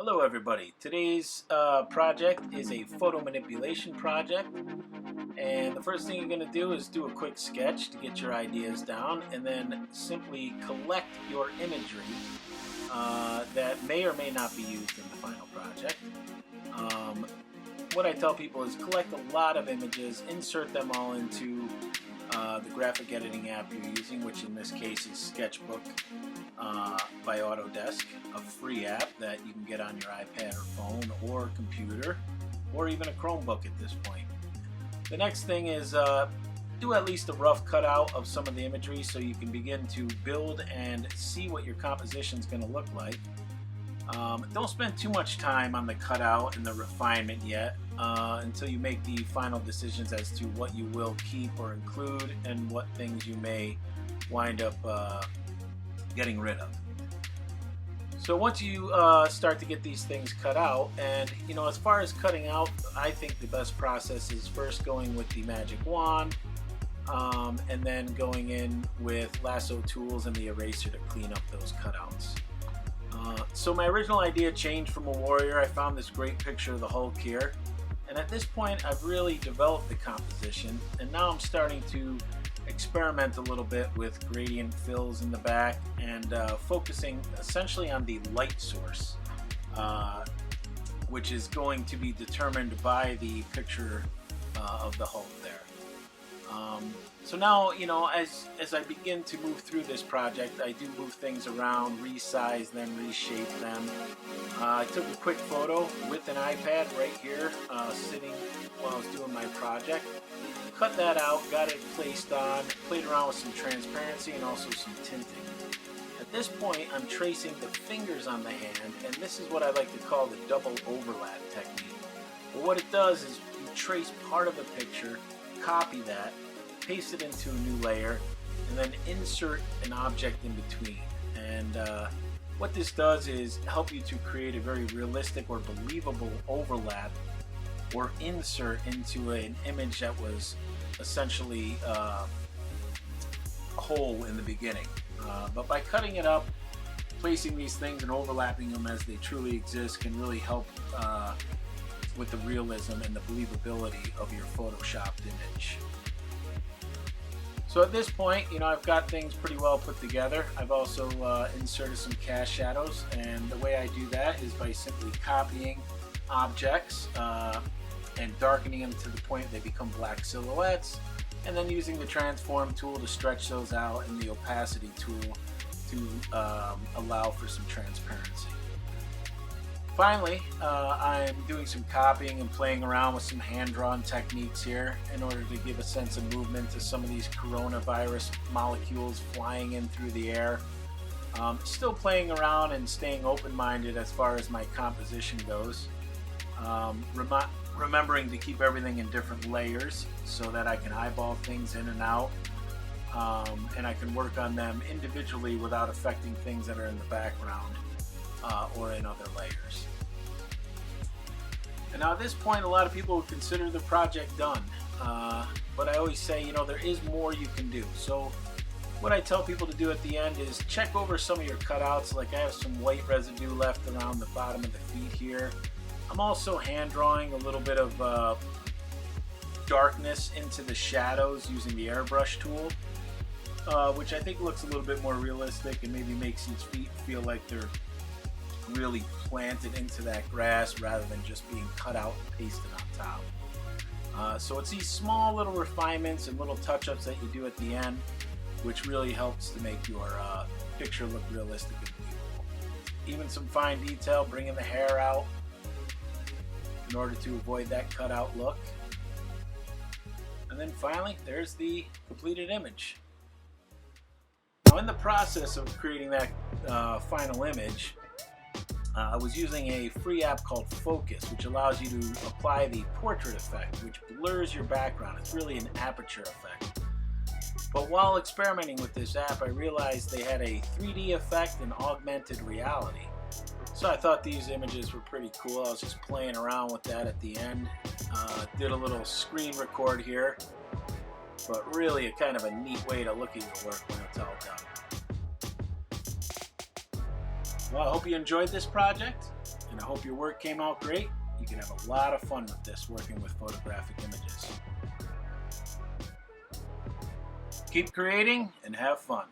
Hello everybody. Today's project is a photo manipulation project, and the first thing you're going to do is do a quick sketch to get your ideas down, and then simply collect your imagery that may or may not be used in the final project. What I tell people is collect a lot of images, insert them all into the graphic editing app you're using, which in this case is Sketchbook by Autodesk, a free app that you can get on your iPad or phone or computer or even a Chromebook at this point. The next thing is do at least a rough cutout of some of the imagery so you can begin to build and see what your composition is going to look like. Don't spend too much time on the cutout and the refinement yet until you make the final decisions as to what you will keep or include and what things you may wind up getting rid of. So once you start to get these things cut out, and as far as cutting out, I think the best process is first going with the magic wand and then going in with lasso tools and the eraser to clean up those cutouts. So my original idea changed from a warrior. I found this great picture of the Hulk here, and at this point I've really developed the composition, and now I'm starting to experiment a little bit with gradient fills in the back and focusing essentially on the light source, which is going to be determined by the picture of the Hulk there. So now, as I begin to move through this project, I do move things around, resize them, reshape them. I took a quick photo with an iPad right here, sitting while I was doing my project. Cut that out, got it placed on, played around with some transparency and also some tinting. At this point, I'm tracing the fingers on the hand, and this is what I like to call the double overlap technique. But what it does is you trace part of a picture, copy that, paste it into a new layer, and then insert an object in between. And what this does is help you to create a very realistic or believable overlap or insert into an image that was essentially whole in the beginning. But by cutting it up, placing these things and overlapping them as they truly exist can really help with the realism and the believability of your photoshopped image. So at this point, I've got things pretty well put together. I've also inserted some cast shadows, and the way I do that is by simply copying objects and darkening them to the point they become black silhouettes, and then using the transform tool to stretch those out and the opacity tool to allow for some transparency. Finally, I'm doing some copying and playing around with some hand-drawn techniques here in order to give a sense of movement to some of these coronavirus molecules flying in through the air. Still playing around and staying open-minded as far as my composition goes. Remembering to keep everything in different layers so that I can eyeball things in and out, and I can work on them individually without affecting things that are in the background or in other layers. And now at this point, a lot of people would consider the project done, but I always say, there is more you can do. So what I tell people to do at the end is check over some of your cutouts. Like I have some white residue left around the bottom of the feet here. I'm also hand drawing a little bit of darkness into the shadows using the airbrush tool, which I think looks a little bit more realistic and maybe makes these feet feel like they're really planted into that grass rather than just being cut out and pasted on top. So it's these small little refinements and little touch-ups that you do at the end which really helps to make your picture look realistic and believable. Even some fine detail, bringing the hair out in order to avoid that cutout look. And then finally, there's the completed image. Now in the process of creating that final image, I was using a free app called Focus, which allows you to apply the portrait effect, which blurs your background. It's really an aperture effect. But while experimenting with this app, I realized they had a 3D effect and augmented reality. So I thought these images were pretty cool. I was just playing around with that at the end. Did a little screen record here, but really a kind of a neat way to look at your work when it's all done. Well, I hope you enjoyed this project, and I hope your work came out great. You can have a lot of fun with this, working with photographic images. Keep creating and have fun.